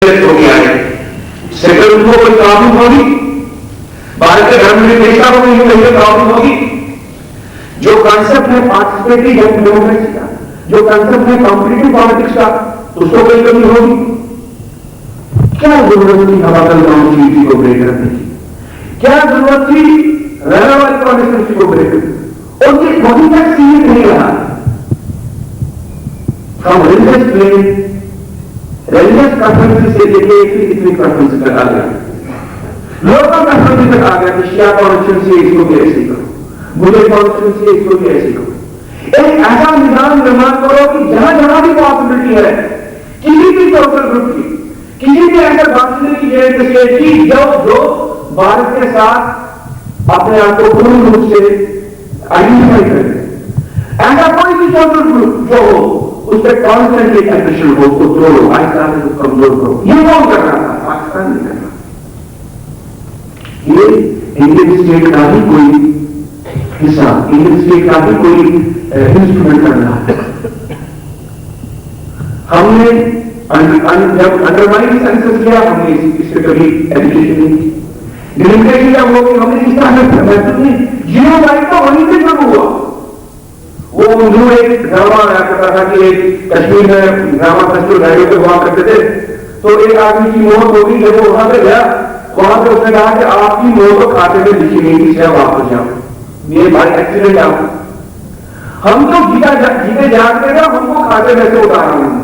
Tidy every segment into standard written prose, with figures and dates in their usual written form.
रेलिजियस हो गया है। सेकुलर को कोई प्रॉब्लम होगी? भारत के धर्म निरपेक्षता को कोई प्रॉब्लम होगी? जो कंसेप्ट है पार्टिसिपेटरी डेमोक्रेसी का, जो कंसेप्ट है कॉम्पिटिटिव पॉलिटिक्स का, उसको कोई कमी होगी? क्या जरूरत थी हवागल काउंसिल को ब्रेक करने की? क्या जरूरत थी रहने वाली कॉन्स्टिट्यूंसी को ब्रेक करने? और ये वहीं तक सीमित नहीं रहा। हम रिलीजियस प्लेन, रिलीजियस प्रेफरेंस से लेके इतनी प्रेफरेंस तक आ गया, लोकल प्रेफरेंस तक आ गया कि शिया कॉन्स्टिट्यूंसी इसको भी ऐसे करो, मुझे कॉन्स्टिट्यूंसी इसको भी ऐसे करो। एक ऐसा निजाम निर्माण करो कि जहां जहां भी पॉसिबिलिटी है किसी भी सोशल ग्रुप की, किसी भी ऐसे बांग्लादेश की स्टेट की जो भारत के साथ अपने आप को पूर्ण रूप से आइडेंटिफाई करे, ऐसा कोई भी सोशल ग्रुप जो हो उस पर कॉन्स्टेंटली एग्रेशन हो, उसको तोड़ो, पाकिस्तान को कमजोर करो। ये कौन कर रहा था? पाकिस्तान नहीं कर रहा। ये इंडियन स्टेट का ही कोई हिस्सा, इंडियन स्टेट का ही कोई इंस्ट्रूमेंट कर रहा है। हमने जब अंडरमाइन सेंसस किया, हमने इससे कभी एजुकेशन नहीं की। डेमोक्रेसी जब होगी हमने इस तरह से महसूस नहीं। जियो राइट तो वहीं से शुरू हुआ। वो उन्होंने एक ड्रामा आया करता था कि एक कश्मीर में ड्रामा फेस्टिवल रेडियो पे हुआ करते थे, तो एक आदमी की मौत हो गई। जब वो वहां पे गया, वहां पे उसने कहा कि आपकी मौत तो खाते में लिखी नहीं थी, शायद वापस जाओ, मेरे भाई एक्सीडेंट आ। हम तो जीते जागते थे, हमको खाते में से उतारा नहीं,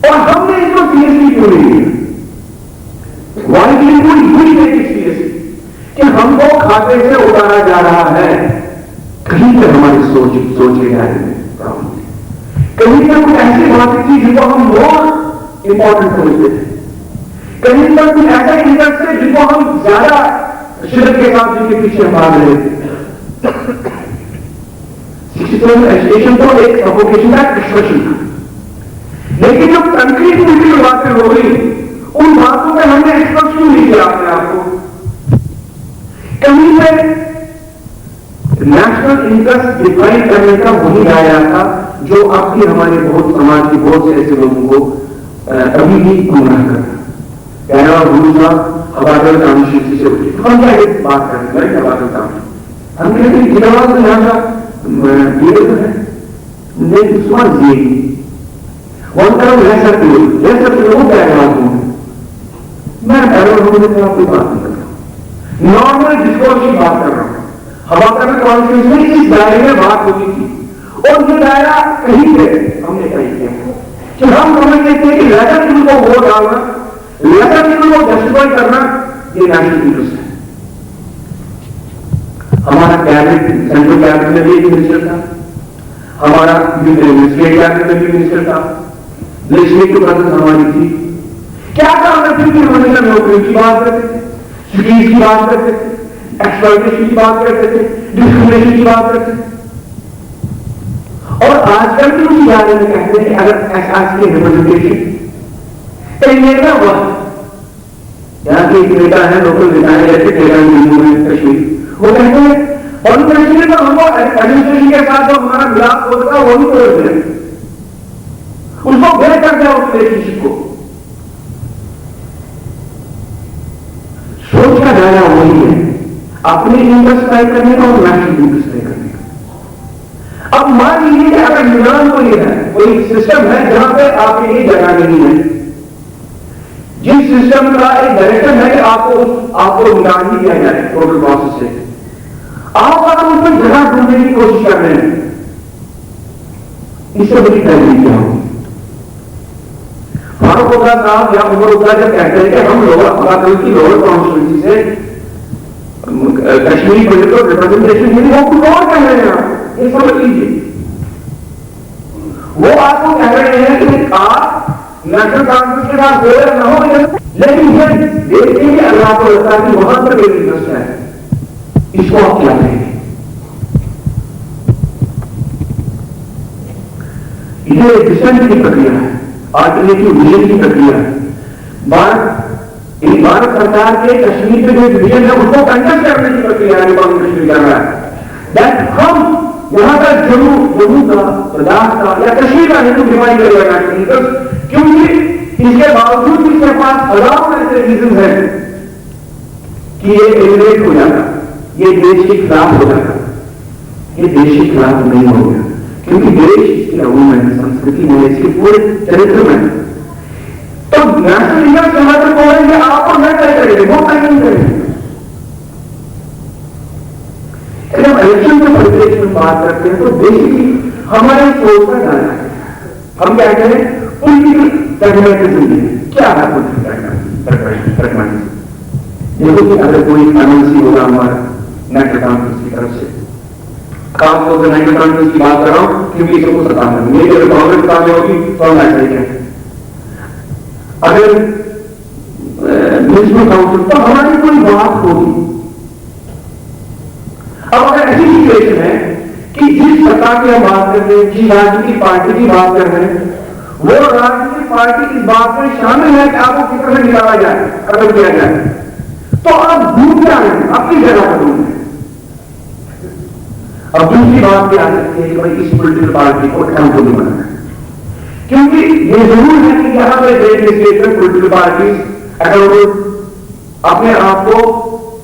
और हमने इसको सीरियसली क्यों नहीं लिया? कि हमको खाते से उतारा जा रहा है। कहीं पर हमारी सोच के दायरे में प्रॉब्लम थी, कहीं पर कुछ ऐसी बातें थी जिनको हम मोर इंपॉर्टेंट समझते थे, कहीं पर कुछ ऐसा इंटरेस्ट है जिनको हम ज्यादा शिद्दत के साथ जिनके पीछे भाग रहे थे। एजुकेशन तो एक सफोकेशन का एक्सप्रेशन था, लेकिन जब कंक्रीट बातें हो गई, उन बातों में हमने एक्सप्रेस क्यों नहीं किया अपने आप को? कहीं से नेशनल इंटरेस्ट डिफाइन करने का वही दायरा था जो अब भी हमारे बहुत समाज के बहुत से ऐसे लोगों को कभी भी गुमराह करता। पहला दूसरा हवागल काउंसिल से उठी, हम क्या बात करें हवागल काउंसिल, हम कहते हैं जिलावाद में यहाँ का है, लेकिन स्वाद ये वन तरफ लेसर लोगों का एडवांस हूं मैं, एडवांस होने से आपकी बात नहीं कर रहा, नॉर्मल डिस्कोर्स की बात कर रहा हूं। हवागल कॉन्फ्रेंस में इस दायरे में बात होती थी, और ये दायरा कहीं पे हमने कहीं किया कि हम समझते थे कि लेटर पीपल को वोट डालना, लेटर पीपल को जस्टिफाई करना, ये नेशनल इंटरेस्ट है। हमारा कैबिनेट, सेंट्रल कैबिनेट में भी एक मिनिस्टर था, हमारा स्टेट कैबिनेट में भी मिनिस्टर था, लेजिस्लेटिव प्रेजेंस हमारी थी। क्या काम करते थे? हमेशा नौकरी की बात करते थे, सिटीज की बात करते थे, एक्सप्लॉयटेशन की बात करते थे, डिस्क्रिमिनेशन की बात करते थे। और आजकल भी उसी बारे में कहते हैं कि अगर एहसास की रिप्रेजेंटेशन कई नेता हुआ, यहाँ के एक नेता है, लोकल नेता है, जैसे कश्मीर, वो कहते हैं और कश्मीर में हमको एडमिनिस्ट्रेशन के साथ जो हमारा मिलाप होता है वो भी तोड़ दें, उसको ब्रेक कर दिया उस रिलेशनशिप को। सोच का दायरा वही है, अपने इंटरेस्ट तय करने का और नेशनल इंटरेस्ट तय करने का। अब मान लीजिए कि अगर निजाम कोई है, कोई सिस्टम है जहां पे आपके लिए जगह नहीं है, जिस सिस्टम का एक डायरेक्शन है कि आपको निकाल ही दिया जाए टोटल प्रोसेस से, आप अगर उसमें जगह ढूंढने की कोशिश कर रहे हैं, इससे बड़ी तहरीर क्या होगी? फारूक अब्दुल्ला साहब या उमर अब्दुल्ला जब कहते हैं कि हम लोअर की लोअर कॉन्स्टिट्यूंसी से कश्मीरी पॉलिटिकल रिप्रेजेंटेशन मिली, वो कुछ और कह रहे हैं आप, ये समझ लीजिए। वो आपको कह रहे हैं कि आप नेशनल कॉन्फ्रेंस के साथ हो या ना हो, लेकिन ये देखते हैं अल्लाह को लगता है कि वहां पर मेरी इंटरेस्ट है, इसको आप क्या कहेंगे? ये डिसेंट की प्रक्रिया है, आर्टिलेटिव विजन की प्रक्रिया है। भारत सरकार के कश्मीर में जो विजन है उसको कंटेस्ट करने की प्रक्रिया है, कश्मीर कर रहा है। दैट हम यहां का जम्मू का, लद्दाख का या कश्मीर का हिंदू डिवाइड करेगा, क्योंकि इसके किसी के पास हजारों ऐसे रीजन है कि ये एलिमिनेट हो जाता, ये देश के खिलाफ हो जाता। ये देश के खिलाफ नहीं हो गया, क्योंकि देश इसकी रवू में, संस्कृति में, इसके पूरे चरित्र में। तो नेशनल इंटरेस्ट हमारे को है, आपको न तय करेंगे, वो तय नहीं करेंगे। जब इलेक्शन के परिप्रेक्ष्य में बात करते हैं तो बेसिकली हमारे सोच का जाना है। हम क्या कहते हैं, पॉलिटिकल प्रैग्मेटिज्म। क्या है पॉलिटिकल प्रैग्मेटिज्म? देखो कि अगर कोई फाइनेंसी होगा हमारा नेशनल कॉन्फ्रेंस की तरफ से, खासतौर से नेशनल कॉन्फ्रेंस की बात कर रहा हूं क्योंकि इसको सत्ता में मेरी अगर कांग्रेस सामने होगी तो हम ऐसा ही कहें। अगर म्यूनिसिपल काउंसिल तो हमारी कोई बात होगी। अब अगर ऐसी सिचुएशन है कि जिस सरकार की हम बात कर रहे हैं, जिस राजनीतिक पार्टी की बात कर रहे हैं, वो राजनीतिक पार्टी इस बात में शामिल है कि आपको किस तरह निकाला जाए, खत्म किया जाए, तो आप दूर क्या है, अपनी जगह पर दूर है। अब दूसरी बात क्या आ सकती है कि भाई इस पॉलिटिकल पार्टी को अकाउंटेबल बनाना है, क्योंकि ये जरूर है कि यहां पर देश स्टेट में पॉलिटिकल पार्टी अकाउंटेबल अपने आप को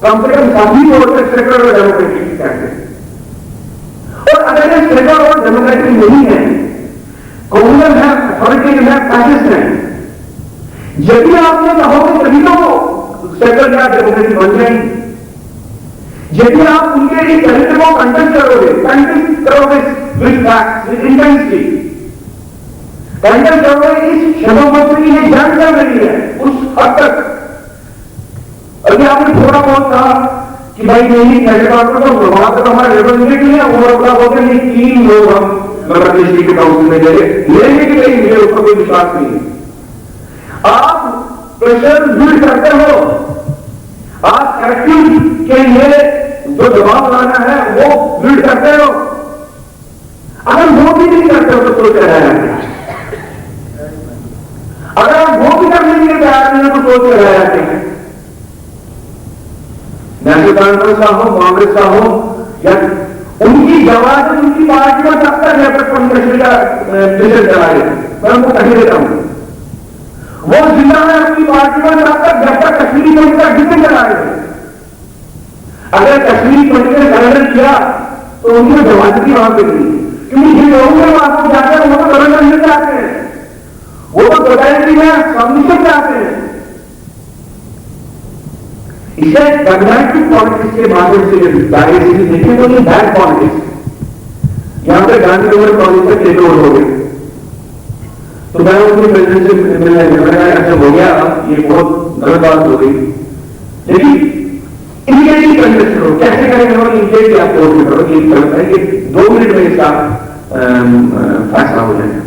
कम से कम सभी तौर पर सेक्युलर और डेमोक्रेटिक कहते हैं। और अगर ये सेक्युलर और डेमोक्रेटिक नहीं है, कॉम्युनल है, अथॉरिटेरियन है, फैसिस्ट है, यदि आपने कहोगे तभी तो सेक्युलर या डेमोक्रेटिक बन जाएंगे। यदि आप उनके इस चरित्र को कंटेस्ट करोगे with facts, with intensity, contest करोगे इस क्षमता की ये जंग चल रही है उस हद तक। अभी आपने थोड़ा बहुत कहा कि भाई नहीं तो वहां तक हमारा रिप्रेजेंटेटिव है, वो अपना बोलते नहीं 3 लोग हम मध्य प्रदेश के काउंसिल में लेंगे कि नहीं, मुझे उसका कोई विश्वास नहीं है। आप प्रेशर बिल्ड करते हो, आप करेक्टिव के लिए जो दबाव लाना है वो बिल्ड करते हो। अगर वो भी नहीं करते हो तो सोच रहे हैं, अगर आप वो भी करने के लिए तैयार नहीं हो तो सोच रहे हैं। नेशनल कॉन्फ्रेंस का हो, कांग्रेस का हो, या उनकी जवाब उनकी पार्टी में तब तक है कश्मीर का प्रेशर चला रहे हैं। मैं उनको कही देता हूं, वो जिला है अपनी पार्टी में तब तक जब तक कश्मीरी को उनका डिफेंड चला रहे हैं। अगर कश्मीरी पंडित ने सरेंडर किया तो उनकी जवाब की वहां पे नहीं, क्योंकि जिन लोगों के वहां को जाते हैं वो तो सरेंडर नहीं चाहते हैं, वो तो टोटलिटी में सबमिशन चाहते हैं। इसे प्रैग्मेटिक पॉलिटिक्स के माध्यम से दायरे से देखें तो ये बैड पॉलिटिक्स। यहां पे गांधी नगर कॉलेज में टेक ओवर हो गए तो मैं उनके प्रेसिडेंट से मिलने गया, ऐसा हो गया, ये बहुत गलत बात हो गई, लेकिन इमीडिएटली कंटेस्ट करो, कैसे करेंगे और इमीडिएटली आप कोर्ट करो, ये गलत है कि 2 मिनट में इसका फैसला हो जाएगा।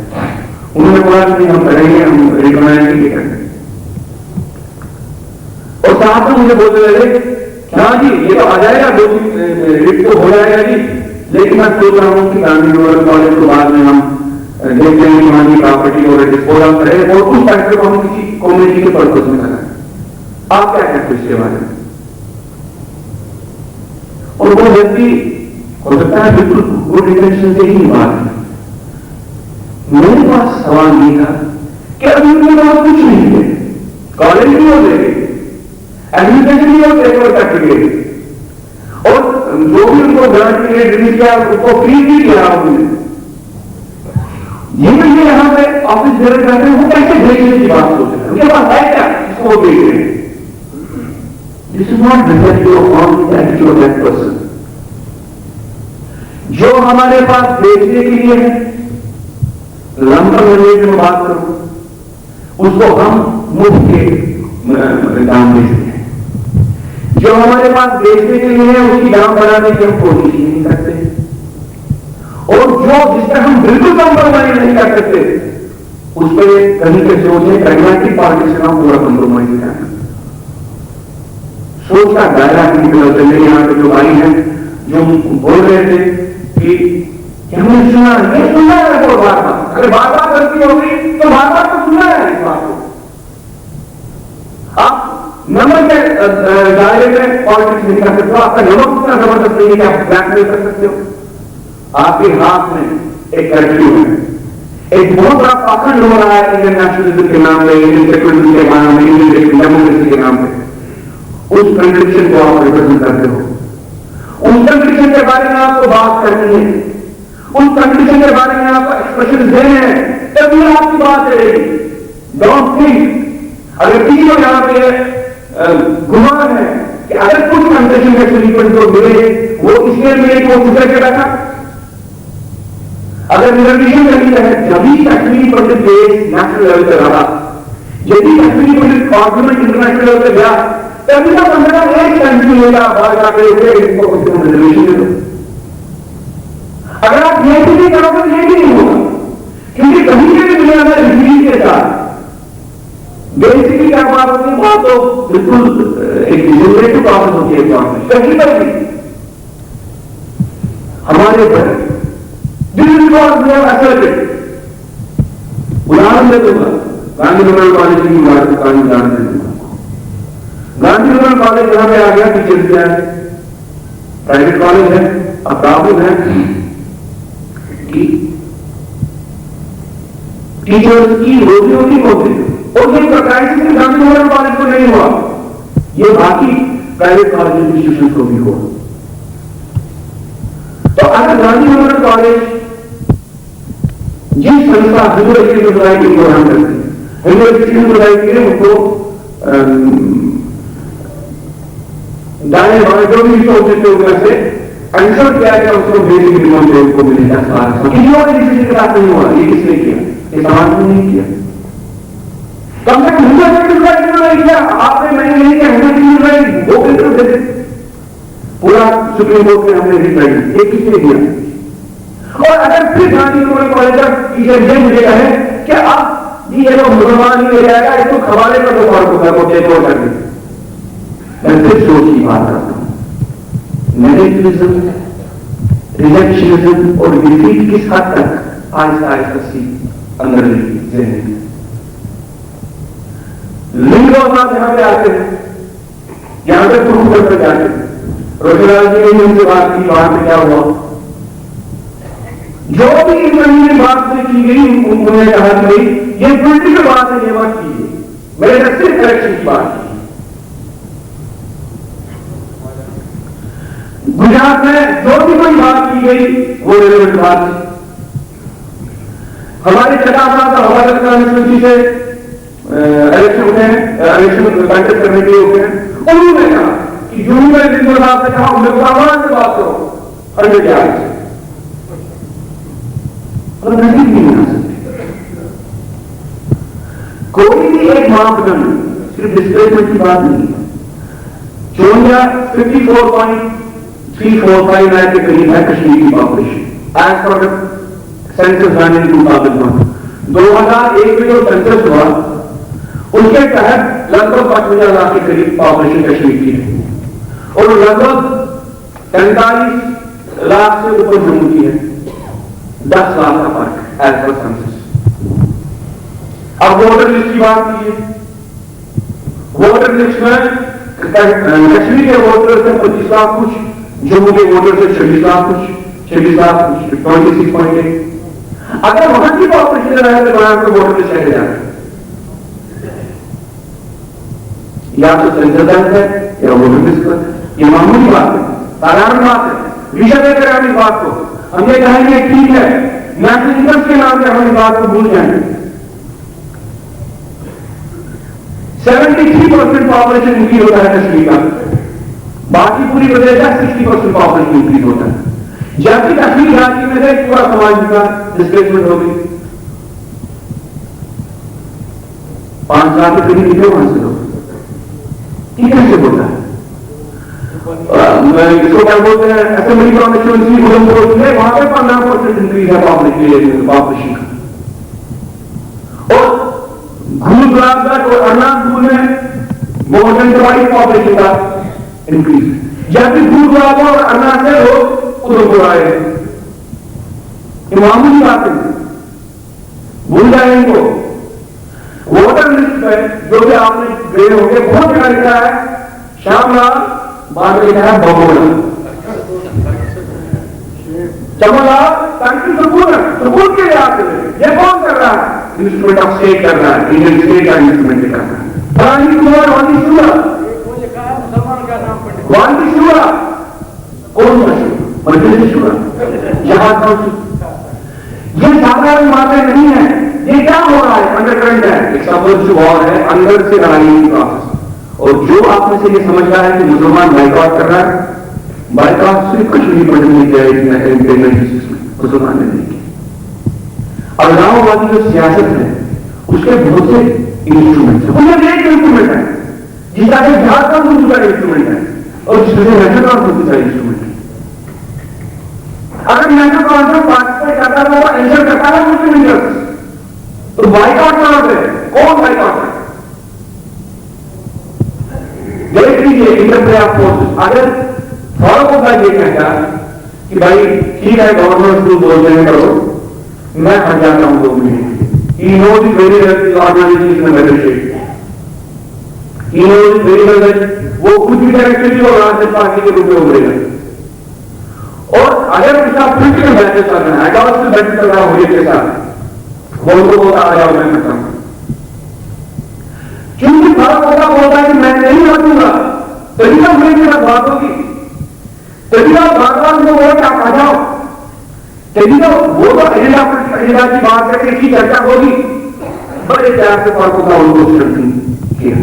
उन्होंने बोला कि हम करेंगे, हम रिकमेंड नहीं करेंगे। और साथ में मुझे बोलते रहे हाँ जी ये तो आ जाएगा, 2 रिट तो हो जाएगा जी, लेकिन मैं सोच रहा हूं कि गांधी नगर कॉलेज के बाद में हम देखते हैं कि वहां की प्रॉपर्टी और डिस्पोजल करें और उस फैक्टर को हम किसी कम्युनिटी के पर्पज में करें। आप क्या कहते हैं इसके बारे में? और वो व्यक्ति हो सकता है बिल्कुल गुड इंटेंशन से ही बात है। मेरे पास सवाल ये था कि अभी उनके पास कुछ नहीं है, कॉलेज भी हो जाएगी, एडमिनिस्ट्रेशन भी हो टेकओवर सर्टिफिकेट, और जो भी उनको ग्रांट के लिए रिलीज किया उसको फ्री भी किया उन्होंने। ये यहां पे ऑफिस दे रहे हैं, वो कैसे भेजने की बात सोच रहे हैं? उनके पास है क्या इसको वो भेज रहे हैं? This is not reflective on the attitude of that person. जो हमारे पास बेचने के लिए है, लंबा रेट में बात करूं, उसको हम मुफ्त के दाम बेचते हैं। जो हमारे पास बेचने के लिए है उसकी दाम बढ़ाने की हम कोशिश नहीं करते, और जो जिस पर हम बिल्कुल कॉम्प्रोमाइज नहीं कर सकते उस पर कहीं के सोचने प्रैग्मेटिक पॉलिटिक्स का पूरा कॉम्प्रोमाइज करना। सोच का दायरा मेरे यहां पे जो भाई हैं जो बोल रहे थे कि हमने सुना है वो बार बार, अगर बार बार गलती होगी तो बार बार तो सुना है इस बात को। आप नंबर के दायरे में पॉलिटिक्स नहीं कर सकते हो, आपका नंबर कितना जबरदस्त नहीं है कि आप ब्लैकमेल कर सकते हो। आपके हाथ में एक कर्फ्यू है, एक बहुत बड़ा पाखंड हो रहा है इंडियन नेशनलिज्म के नाम पे, इंडियन सेक्युलरिज्म के नाम पे, इंडियन डेमोक्रेसी के नाम पे। उस कंट्रिक्शन को आप रिप्रेजेंट करते हो, उस कंट्रिक्शन के बारे में आपको बात करनी है, उस कंट्रिक्शन के बारे में आपको एक्सप्रेशन देने हैं, तभी आपकी बात चलेगी। डोंट थिंक अगर किसी को यहां पे गुमान है कि अगर कुछ कंट्रिक्शन के सॉल्यूशन को मिले वो इसलिए मिले कि वो गुजर के बैठा, अगर रिजर्वेशन करनी है जब कश्मीरी पंडित केस नेशनल लेवल पे रहा, यदि कश्मीरी पंडित आर्गुमेंट इंटरनेशनल लेवल पे गया, तभी तो 15 कंट्री होगा बाहर जाकर इनको रिजर्वेशन दे दो। अगर आप ये भी नहीं करोगे तो ये भी नहीं होगा, क्योंकि कहीं से भी दुनिया में रिफ्यूजी के साथ बेसिकली क्या बात होती है, बात तो बिल्कुल एक डिजोरेटिव प्रोसेस होती है कहीं पर भी हमारे घर उदाहरण दे दूंगा, गांधी मेमोरियल कॉलेज की बात उदाहरण दे दूंगा। गांधी मेमोरियल कॉलेज यहां पे आ गया, टीचर्स क्या है, प्राइवेट कॉलेज है। अब प्रॉब्लम है कि टीचर्स की रोजी रोटी होती है, और ये क्राइसिस गांधी मेमोरियल कॉलेज को नहीं हुआ, ये बाकी प्राइवेट कॉलेज इंस्टीट्यूशन को भी हुआ। तो अगर गांधी मेमोरियल कॉलेज जिस संस्था हिंदू एजुकेशन सोसाइटी को रन करती है, हिंदू एजुकेशन सोसाइटी ने उनको दाएं बाएं जो भी रिसोर्सेज थे उनमें से अंशर किया गया, उसको बेसिक मिनिमम वेज को मिलेगा सारा। किसी और किसी के साथ नहीं हुआ, ये किसने किया, ये समाज ने नहीं किया। कम से कम हिंदू एजुकेशन सोसाइटी ने नहीं किया, आपने मैंने नहीं किया, हिंदू एजुकेशन सोसाइटी वो बिल्कुल दे पूरा सुप्रीम कोर्ट में हमने रिप्लाई एक किसने किया। और अगर फिर गांधी मेमोरियल कॉलेज का टीचर ये मुझे कहे कि अब ये लोग मुसलमान ही ले जाएगा, इसको खवाले का तो फर्क होता है, वो टेक ओवर कर दे। मैं फिर सोच की बात करता हूं, नेगेटिविज्म, रिजेक्शनिज्म और डिफीट किस हद तक आहिस्ता आहिस्ता सी अंदर जिंदगी लिंग और साथ यहां पे आते हैं, यहां पे कुरुक्षेत्र पर जाते हैं। रोशनलाल जी ने उनसे बात की, बात में क्या हुआ, जो भी इस महीने बात से की गई उन्होंने कहा कि ये पोलिटिकल बात है, ये बात की मैंने सिर्फ इलेक्शन की बात की। गुजरात में जो भी कोई बात की गई वो रेलेवेंट बात थी। हमारे चटापा का हवाला कॉन्स्टिट्यूंसी से इलेक्शन होते हैं, इलेक्शन कंडक्ट करने के लिए होते हैं, उन्होंने कहा कि जून में दिन साहब ने कहा उन्हें आवाज से बात करो और क्या और नहीं बना सकते। कोई भी एक मापदंड सिर्फ डिस्प्लेसमेंट की बात नहीं है। 54.345 लाख के करीब है कश्मीर की population as per census done in 2001। 2001 में जो सेंसस हुआ उसके तहत लगभग 55 लाख के करीब पॉपुलेशन कश्मीर की है और लगभग 45 लाख से ऊपर जम्मू की है। 10 लाख का फर्क एज पर सेंसस। अब वोटर लिस्ट की बात कीजिए, वोटर लिस्ट में कश्मीर के वोटर से 25 लाख कुछ, जम्मू के वोटर से 26 लाख कुछ, 26 लाख कुछ 26.8। अगर वहां की पॉपुलेशन रहे तो वहां पर वोटर लिस्ट कैसे जाए, या तो सेंसस है या वोटर लिस्ट पर। यह मामूली बात है, साधारण बात है, विषय देकर हम इस बात को हम ये कहेंगे ठीक है, नेशनल इंटरेस्ट के नाम पर हम इस बात को भूल जाएंगे। 73% पॉपुलेशन इंक्रीज होता है कश्मीर का, बाकी पूरी प्रदेश का 60% पॉपुलेशन इंक्रीज होता है, जबकि कश्मीर राज्य में से पूरा समाज का डिस्प्लेसमेंट हो गई। 5 लाख के करीब कितने वहां से लोग, ये कैसे होता है? इसको क्या बोलते हैं, असेंबली कॉन्स्टिट्यूंसी उधमपुर में वहां पे 15% इंक्रीज है पॉपुलेशन का, और गुरुग्राम और अरुणाचल में मोर देन 20 पॉपुलेशन का इंक्रीज, जबकि गुरुग्राम और अरुणाचल लोग उधमपुर आए। ये मामूली बात है, भूल जाए इनको। वोटर लिस्ट में जो भी आपने गए होंगे बहुत जगह लिखा है श्यामलाल, बाद में लिखा है बबोला, चमनलाल कंट्री सुकून के लिए आते हैं। ये कौन कर रहा है? इंस्ट्रूमेंट ऑफ स्टेट कर रहा है, इंडियन स्टेट का इंस्ट्रूमेंट कर रहा है। रानी कुमार वाली शुरा, मुसलमान का नाम पंडित वाली शुरा कौन सा शुरा? मजलिस शुरा, जहां कौन? ये साधारण बातें नहीं है। ये क्या हो रहा है? अंडरकरंट है, एक सबर्ज वॉर है, अंदर से लड़ाई की प्रोसेस। और जो आप में से ये समझ रहा है कि मुसलमान बाइकआउट कर रहा है, बाइकआउट सिर्फ कश्मीरी पंडित किया है, मुसलमान ने नहीं किया। अलगाववादी जो सियासत है उसके बहुत से इंस्ट्रूमेंट है, उनमें एक इंस्ट्रूमेंट है जिसका बिहार का दूसरा इंस्ट्रूमेंट है और जिसमें नेशनल का दूसरा इंस्ट्रूमेंट है। अगर नेशनल कॉन्फ्रेंस पार्टिसिपेट करता है तो एंजर करता है मुस्लिम लीडर्स, तो बाइकआउट कहां पे? कौन बाइकआउट है? देख लीजिए इंटरप्ले ऑफ फोर्सेस। अगर फॉरम होगा ये कहता कि भाई ठीक है गवर्नमेंट स्कूल बोल रहे करो, मैं हट जाता हूं 2 महीने। He knows it very well, the organization is in a better shape. He knows it very well that वो कुछ भी डायरेक्टली और राष्ट्रीय पार्टी के रूप में उभरेगा। और अगर उसका पॉलिटिकल बैटल चल रहा है, आइडियोलॉजिकल बैटल चल रहा है होली के साथ, वो उनको बोलता आ जाओ मैं करता हूं। क्योंकि भारत होगा बोलता है कि मैं नहीं हटूंगा, तभी तो मेरी मेरा बात होगी, तभी आप बार में बोल आप आ जाओ, तभी तो वो तो एजेंडा की बात करके इसकी चर्चा होगी। बड़े प्यार से फर्क होगा उनको किया।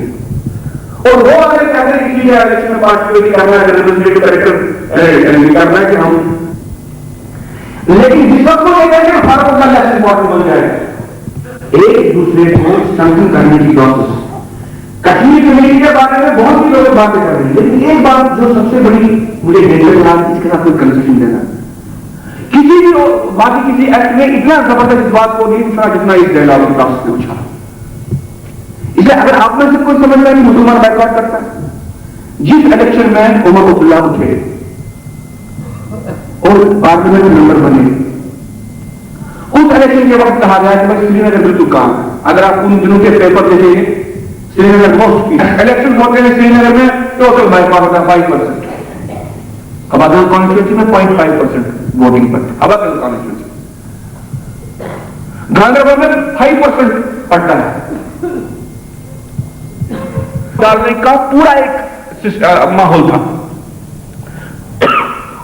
और वो अगर कहते हैं कि इलेक्शन में पार्टिसिपेट करना है, रिप्रेजेंटेटिव कैरेक्टर करना है कि हम, लेकिन जिस वक्त को ये कहते हैं फर्क होगा जैसे इंपॉर्टेंट बन जाएगा। एक दूसरे को संगठन करने की प्रोसेस कश्मीर कमेटी के बारे में बहुत ही लोग बातें कर रहे हैं, लेकिन एक बात जो सबसे बड़ी मुझे डेंजर लगा, इसके साथ कोई कंसेशन देना, किसी भी बाकी किसी एक्ट में इतना जबरदस्त इस बात को नहीं पूछा जितना इस डायलॉग में प्रोसेस पे पूछा। इसलिए अगर आप में से कोई समझ रहा है कि मुसलमान बाइकआउट करता है, जिस इलेक्शन में उमर अब्दुल्ला उठे और पार्लियामेंट मेंबर बने, उस इलेक्शन के वक्त कहा गया कि भाई श्रीनगर बिल्कुल काम। अगर आप उन दिनों के पेपर देखेंगे, श्रीनगर मोस्ट इलेक्शन होते हैं श्रीनगर में टोटल बाइकआउट होता है 5%, अबादल कॉन्स्टिट्यूंसी में 0.5% वोटिंग पर, अबादल कॉन्स्टिट्यूंसी गांधरबल में 5% पड़ता है। डालने का पूरा एक माहौल था।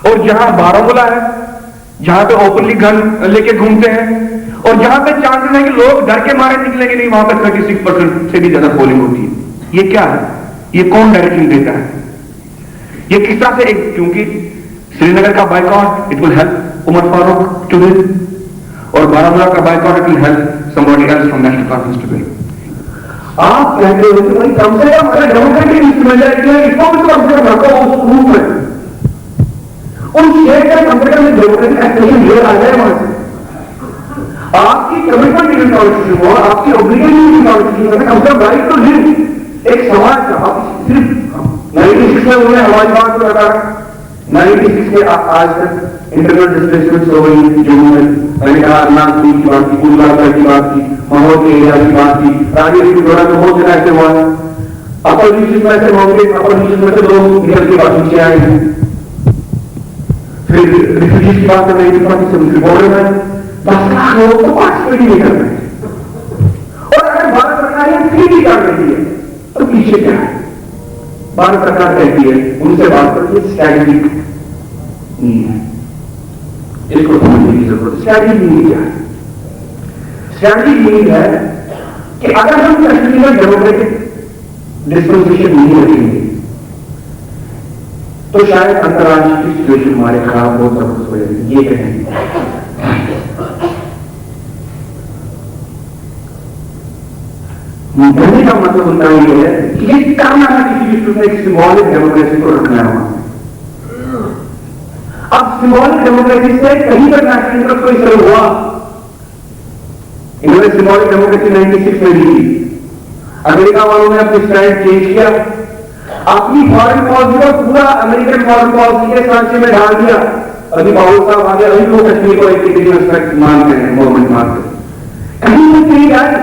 और जहां बारामूला है, जहां पे ओपनली गन लेके घूमते हैं और जहां पे चांसेस है कि लोग डर के मारे निकलेंगे नहीं, वहां पे 36% से भी ज्यादा पोलिंग होती है। ये क्या है? ये कौन डायरेक्शन देता है? ये किस तरह से एक, क्योंकि श्रीनगर का boycott it will help Omar Farooq to win, और बारामूला का boycott it will help somebody else from National Conference to win. आप कहते हो कि भाई कम से कम अगर डेमोक्रेटिक इंस्ट्रूमेंट है इसको भी तो कम से कम रखो उस रूप में, उन शेयर का कम से कम डेमोक्रेटिक एक्सप्रेशन ले आ जाए वहां से। आपकी कमिटमेंट की कॉन्स्टिट्यूशन हो, आपकी ऑब्लिगेशन की कॉन्स्टिट्यूशन है, कम से कम राइट टू लिव एक समाज का। आप सिर्फ 96 में उन्होंने हमारी बात को रखा, 96 के आज तक इंटरनल डिस्प्लेसमेंट हो गई जम्मू में। मैंने कहा अरनाथ की बात की, गुलगार की बात की, माहौल के एरिया की बात की, राजनीति के दौरान बहुत जगह ऐसे हुआ। अपर रीजन में ऐसे होंगे, अपर रीजन में से लोग निकल के बाद नीचे आए हैं। फिर रिफ्यूजीज की बात करने की बात से बॉर्डर में 10 लाख लोग तो पार्टिसिपेट ही नहीं कर रहे। और अगर भारत सरकार ये फ्री भी कर रही है तो पीछे क्या है? भारत सरकार कहती है उनसे बात करती है स्ट्रैटेजिक नहीं है, इसको समझने की जरूरत है। स्ट्रैटेजिक नहीं क्या है? स्ट्रैटेजिक नीड है कि अगर हम कश्मीर में डेमोक्रेटिक डिस्पेंसेशन नहीं रखेंगे तो शायद अंतर्राष्ट्रीय सिचुएशन हमारे खराब बहुत जबरदस्त हो जाएगी। ये कहेंगे कहने का मतलब उनका ये है कि ये करना है किसी विश्व में एक सिंबॉलिक डेमोक्रेसी को रखना है वहां। अब सिंबॉलिक डेमोक्रेसी से कहीं पर नेशनल इंटरेस्ट को इस हुआ, इन्होंने सिंबॉलिक डेमोक्रेसी 96 में ली थी। अमेरिका वालों ने अपनी स्टैंड चेंज किया, अपनी फॉरेन पॉलिसी को पूरा अमेरिकन फॉरेन पॉलिसी के सांचे में डाल दिया। अभी बाबू साहब आगे अभी लोग कश्मीर को एक इंडिविजुअल मानते हैं, गवर्नमेंट मानते हैं, कहीं नहीं आई।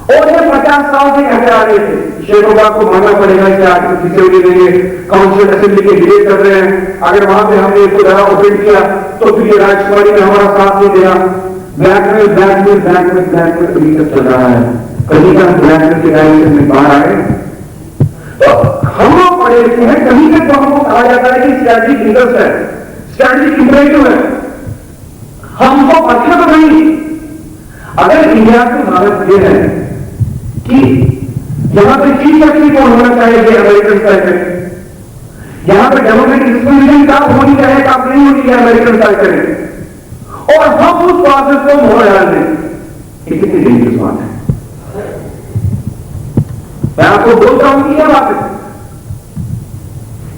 और ये 50 साल से कहते आ रहे थे शेखोबा को मानना पड़ेगा कि आर्टिकल किसी भी देंगे, काउंसिल असेंबली के डिबेट कर रहे हैं, अगर वहां पे हमने इसको जरा ओपन किया तो फिर ये राजकुमारी में हमारा साथ नहीं देगा। ब्लैकमेल ब्लैकमेल ब्लैकमेल ब्लैकमेल अभी तक चल रहा है, कहीं का ब्लैकमेल के डायरेक्शन में बाहर आए तो हम लोग पढ़े लिखे हैं, कहीं तक तो हमको कहा जाता है कि स्ट्रैटेजिक इंटरेस्ट है, स्ट्रैटेजिक इंपरेटिव है, हमको पता तो नहीं। अगर इंडिया की हालत यह है कि यहां पे चीफ सेक्रेटरी कौन होना चाहिए अमेरिकन स्टाइल में, यहां पे डेमोक्रेटिक रिस्पॉन्सिबिलिटी कब होनी चाहिए कब नहीं होनी चाहिए अमेरिकन स्टाइल करें, और हम उस प्रोसेस को मोड़ डाल दें, ये कितनी डेंजरस बात है। मैं आपको बोलता हूं कि यह बात है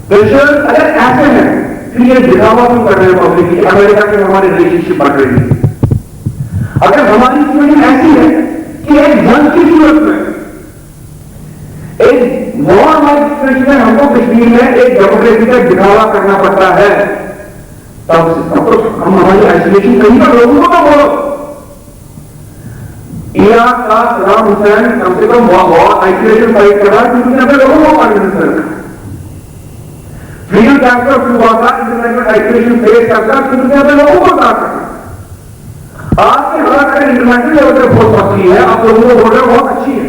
प्रेशर अगर ऐसे हैं फिर ये दिखावा क्यों कर रहे हैं पब्लिक की अमेरिका के हमारे रिलेशनशिप बढ़ रही है। अगर हमारी सिचुएशन ऐसी है कि एक जंग की सूरत में, एक वॉर वाली सिचुएशन में हमको कश्मीर में एक डेमोक्रेसी का दिखावा करना पड़ता है, तब तो हम हमारी आइसोलेशन कहीं पर लोगों को तो बोलो। इराक का सद्दाम हुसैन कम से कम वॉर आइसोलेशन फाइट कर रहा है क्योंकि अपने लोगों को कॉन्फिडेंस करना, फ्रीडम कैप्चर हुआ था इंटरनेशनल आइसोलेशन फेस करता क्योंकि अपने लोगों को साथ करना। आज के हालात अगर इंटरनेशनल लेवल पर बहुत पक्की है, आप लोगों को ऑर्डर बहुत अच्छी है।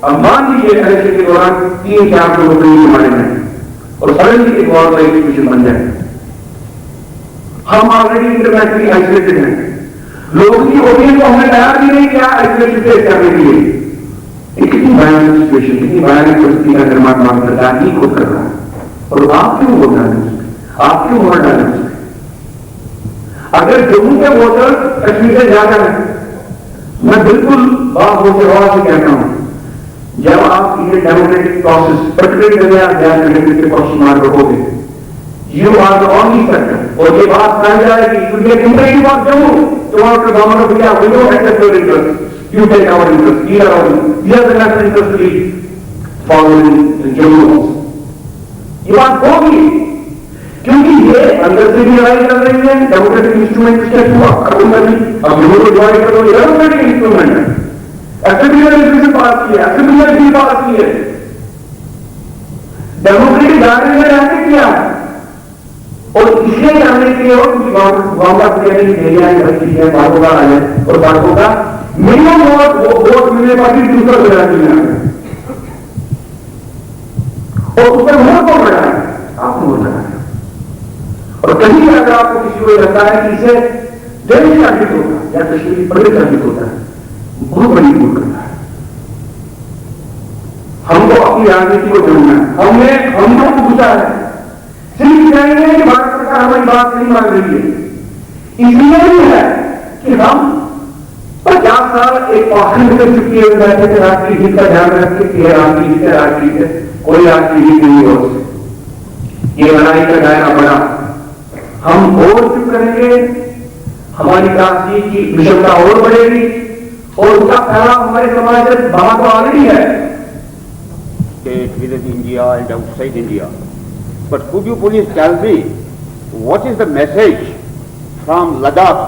अब मान लीजिए इलेक्शन के दौरान 3-4 लोग हमारे में और सडनली एक वॉर लाइक सिचुएशन बन जाए, हम ऑलरेडी इंटरनेशनली आइसोलेटेड हैं, लोगों की ओपिनियन को हमने तैयार भी नहीं किया आइसोलेशन फेस करने के लिए। कितनी भयानक सिचुएशन, कितनी भयानक परिस्थिति का निर्माण मान करता है, खुद कर रहा है, और आप क्यों वोट डालें उसमें, आप क्यों वोट डालें उसमें। अगर जम्मू के वोटर कश्मीर से जाकर है, मैं बिल्कुल बात से कहता हूं, जब आप ये democratic process particularly question mark रखोगे, you are the only sector, और ये बात कही जाएगी Jammu tomorrow government of India we don't accept your interest, you take our interest, we are the national interest lead for in Jammu. ये बात होगी क्योंकि ये अंदर से भी लड़ाई कर रही है, डेमोक्रेटिक इंस्ट्रूमेंट इसके थ्रू खत्म कर दी, अब लोगों को ज्वाइन कर दो, ये डेमोक्रेटिक इंस्ट्रूमेंट है, असेंबली ने रेजोल्यूशन पास किया, असेंबली ने बिल पास किए, डेमोक्रेटिक दायरे में रहकर किया, और इसलिए जानने के लिए हो क्योंकगवर्नमेंट एरिया है बातों का है, और बातों का मिनिमम वोट मिलने पर भी दूसरा गुजरात और उसमें वोट को बढ़ा है, आप वोट लगा है। और कहीं अगर आपको किसी को लगता है कि इसे दिल्ली का हित होता है या कश्मीरी पंडित का हित होता है, बहुत बड़ी भूल करता है। हमको अपनी राजनीति को जानना है, हमने हम लोग को पूछा है, सिर्फ कहेंगे कि भारत सरकार हमारी बात नहीं मान रही है, इसलिए भी है कि हम 50 साल एक पाखंड कर चुकी है बैठे थे, राष्ट्रीय हित का ध्यान रखते कि राष्ट्रीय हित है, राष्ट्रीय हित है, कोई राष्ट्रीय हित नहीं हो, ये लड़ाई का दायरा बढ़ा, हम और चुप करेंगे, हमारी राष्ट्रीय की विषमता और बढ़ेगी, और उसका फैलाव हमारे समाज में बाहर तो ऑलरेडी है। State within India and outside India. But could you please tell me what is the message from Ladakh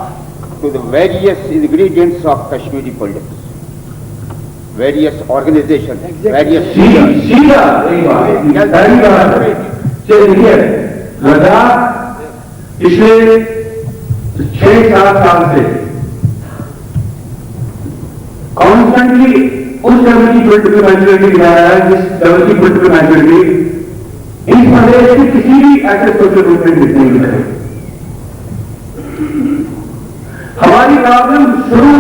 to the various ingredients of Kashmiri politics, various organizations, various सीधा चलिए लद्दाख पिछले 6-7 साल से कॉन्स्टेंटली उस लेवल की political maturity दिखा रहा है जिस लेवल की पॉलिटिकल मैच्योरिटी इस प्रदेश के किसी भी ऐसे सोशल मूवमेंट दिखने नहीं मिले। हमारी प्रॉब्लम शुरू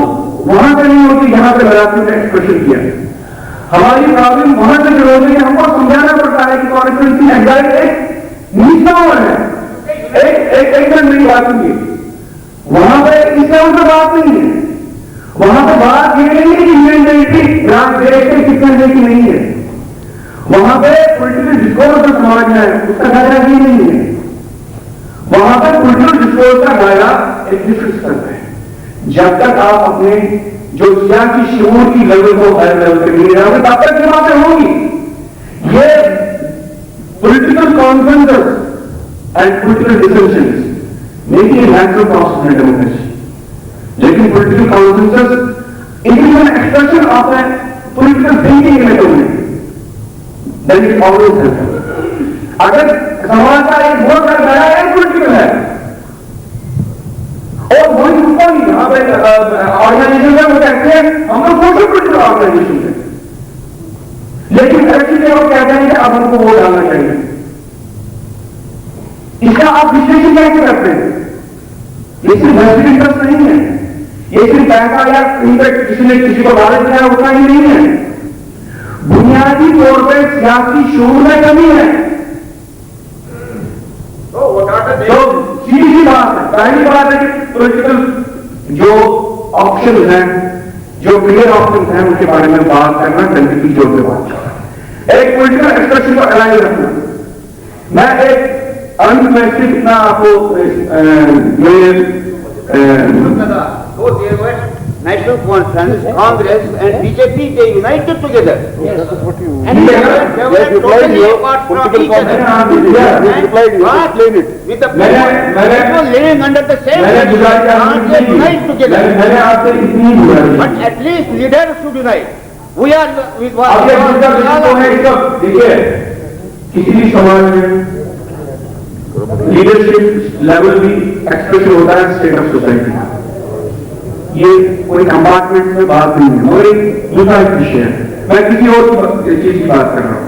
वहां से नहीं होती जहां पे लड़ाकू ने एक्सप्रेशन किया, हमारी प्रॉब्लम वहां से शुरू होती है, हमको समझाना पड़ता है कि कॉन्स्टिट्यूंसी एंजाइटी एक नीचा है, एक मेरी बात सुनिए, वहां पे इस लेवल पर बात नहीं है, वहां पर बात ये नहीं है कि यूनियन देश की नहीं है, वहां पे पॉलिटिकल डिस्कोर्स जो समाज में है उसका दायरा भी नहीं है, वहां पर पॉलिटिकल डिस्कोर्स का दायरा एक निश्चित करता है। जब तक आप अपने जो सियासी शऊर की लेवल को हायर लेवल पे ले जाओगे तब तक ये बातें होंगी। ये political conferences and political discussions make a natural process in democracy, लेकिन पॉलिटिकल कॉन्फ्रेंसेस इनमें एक्सप्रेशन ऑफ political thinking में तुमने, then it always helps. अगर समाज का एक बहुत बड़ा बड़ा है पॉलिटिकल है और वही उसको नहीं यहाँ पे ऑर्गेनाइजेशन में वो कहते हैं हम लोग सोशल पॉलिटिकल ऑर्गेनाइजेशन है, लेकिन इलेक्शन में वो कहते हैं कि अब हमको वोट डालना चाहिए। इसका आप विश्लेषण कैसे करते हैं? ये सिर्फ वेस्टेड इंटरेस्ट नहीं है, ये सिर्फ पैसा या किसी ने किसी को लालच दिया उतना ही नहीं है, बुनियादी तौर पर सियासी शोर में कमी है। तो सीधी सी बात है, पहली बात है कि पॉलिटिकल जो ऑप्शन हैं, जो क्लियर ऑप्शन हैं, उनके बारे में बात करना, जल्दी की जोर पे बात करना, एक पॉलिटिकल एक्सप्रेशन को अलाइन रखना। मैं एक अंत में सिर्फ इतना आपको National Conference, Congress and BJP, they united together. Yes. And they were totally apart from each other. With the people living under the same they unite together. But at least leaders should unite. We are with what? देखिए, किसी भी समाज में leadership level भी expression होता है state of society. ये कोई कंपार्टमेंट में बात नहीं है, और एक दूसरा विषय है, मैं किसी और चीज की बात कर रहा हूं।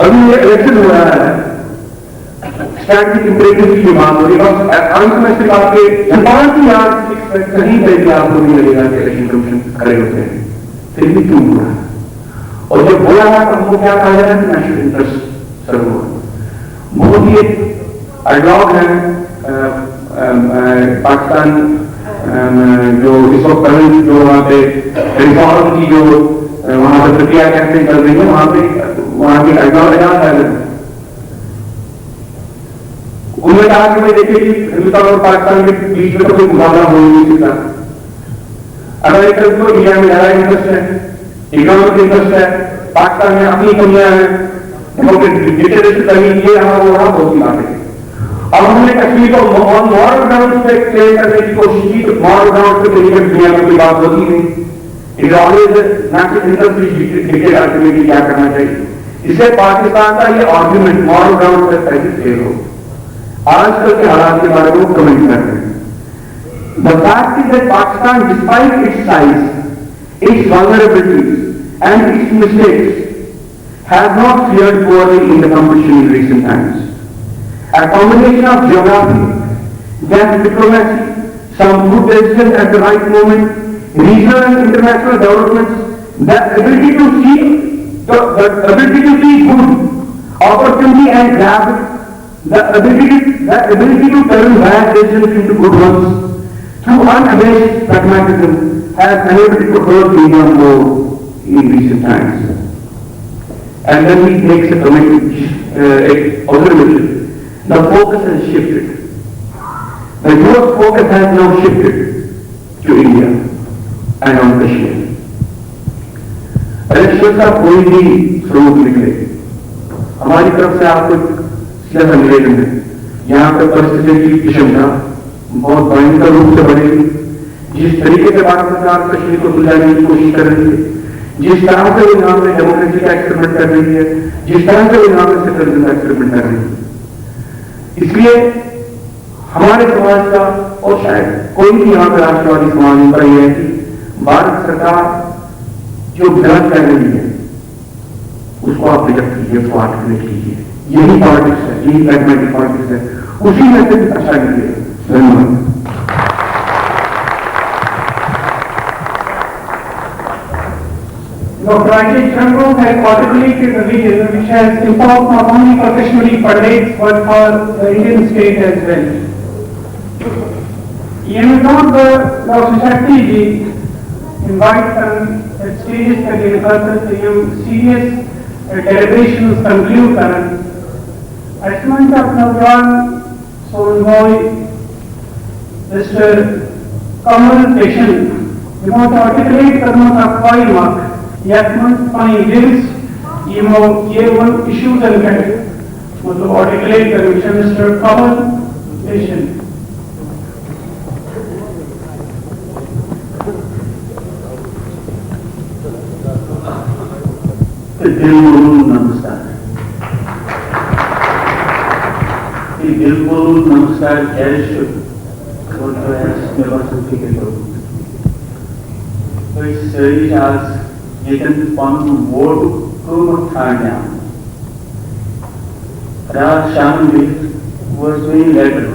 अभी ये इलेक्शन हो रहा है, स्ट्रैटेजिक इंपरेटिव की बात हो रही है, बस अंत में सिर्फ आपके जापान की याद कहीं पे भी आपको नहीं लगेगा कि इलेक्शन कमीशन खड़े होते हैं, फिर भी क्यों हुआ? और जब हो रहा है तो हमको क्या कहा जाए कि नेशनल इंटरेस्ट सर्व हो। बहुत ही एडलॉग है पाकिस्तान जो इस वक्त जो वहां पे रिफॉर्म की जो वहां पर प्रक्रिया कैसे चल रही है, वहां की एडलॉग है। उन्होंने कहा कि भाई देखिए कि हिंदुस्तान और पाकिस्तान के बीच में तो कोई मुकाबला हो नहीं सकता। अमेरिकन को इंडिया में ज्यादा इंटरेस्ट है, इकोनॉमिक इंटरेस्ट है, पाकिस्तान में अपनी कमियां हैं, डिक्टेटरशिप कमी ये रहा वो रहा, बहुत सी बातें। अब हमने कश्मीर को मॉरल ग्राउंड पे क्लेम करने की कोशिश की, तो मॉरल ग्राउंड पे कहीं दुनिया में कोई बात होती नहीं। It always national interest dictate ultimately क्या करना चाहिए। इससे पाकिस्तान का ये आर्ग्यूमेंट मॉरल ग्राउंड पे कैसे फेल हो। आजकल के हालात के बारे में कमेंट कर रहे हैं। The fact is that Pakistan, despite its size, its vulnerabilities and its mistakes, has not fared poorly in the competition in recent times. A combination of geography, deft diplomacy, some good decisions at the right moment, regional and international developments, the ability to see good opportunity and grab it, the ability to turn bad decisions into good ones through unabashed pragmatism has enabled it to hurt India more in recent times. And then he makes a comment, observation. The focus has shifted. The US focus has now shifted to India and on Kashmir. Election का कोई भी स्रोत निकले, हमारी तरफ से आपको सीधा निवेदन है, यहाँ पर परिस्थिति की विषमता बहुत भयंकर रूप से बढ़ेगी। जिस तरीके से भारत सरकार कश्मीर को सुलझाने की कोशिश कर रही है, जिस तरह से वो यहाँ पे डेमोक्रेसी का एक्सपेरिमेंट कर रही है, जिस तरह से वो यहाँ पे सेकुलरिज्म का एक्सपेरिमेंट कर रही है, इसलिए हमारे समाज का और शायद कोई भी यहाँ पे राष्ट्रवादी समाज का यह है कि भारत सरकार जो गलत कर रही है उसको आप रिजेक्ट कीजिए, उसको आर्टिकुलेट कीजिए। यही पॉलिटिक्स है, यही प्रैग्मेटिक पॉलिटिक्स है, उसी में से अच्छा निकलेगा। धन्यवाद। Dr. Rajesh Chandra has articulated a vision which has impact not only for Kashmiri Pandits but for the Indian state as well. ये not the Dr. Shakti ji invite at stages तक निकलकर ये serious deliberations conclude करन। Ashman का नौजवान सोनभोई Mr. Kamal Peshan ये बहुत articulate करना का कोई मत Yakman pani deals, ये one issues and get मतलब articulate the mission Mr. Kamal Peshan. बिल्कुल नमस्कार। बिल्कुल नमस्कार कैसे मे बसान फिक्र करो सारी आज ये पन वोट कम ठाने रात शाम was very later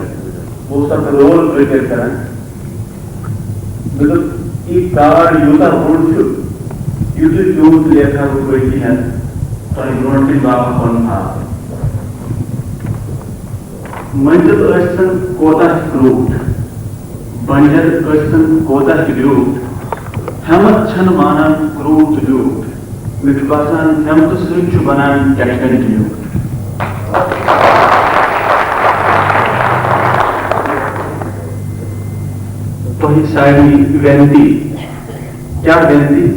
most of the role prepare करें मतलब ये कार्ड यूटा बोल चु यूटे यूट लेखा वो बैठी है तो इन्होंने बाप कौन था मंजर अष्टन कोटा क्रूट बंजर अष्टन कोटा क्रूट हम छन माना क्रूट लूट मिटबासान हम तो सिर्फ बनान कैटेगरी लूट तो ही सारी वेंती क्या वेंती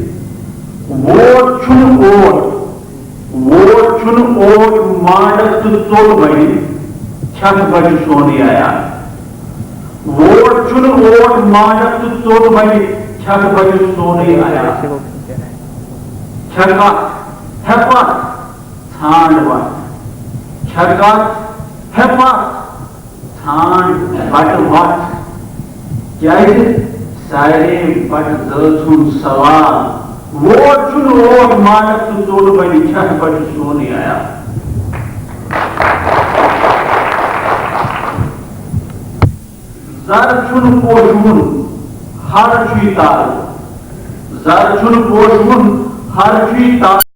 वोट छुन ओट मांडत चोट बड़ी छठ बड़ी सोनी आया वोट छुन ओट मांडत चोट बड़ी छठ बड़ी सोनी आया छका हेपा छांडवा छका हेपा छांड बट क्या सारे बट जल सवाल वोट चुन वोट मानक तो चोट बड़ी छठ बड़ी सोनी आया जर चुन पोषुन हर चुई ताल जर चुन पोषुन हर चुई ताल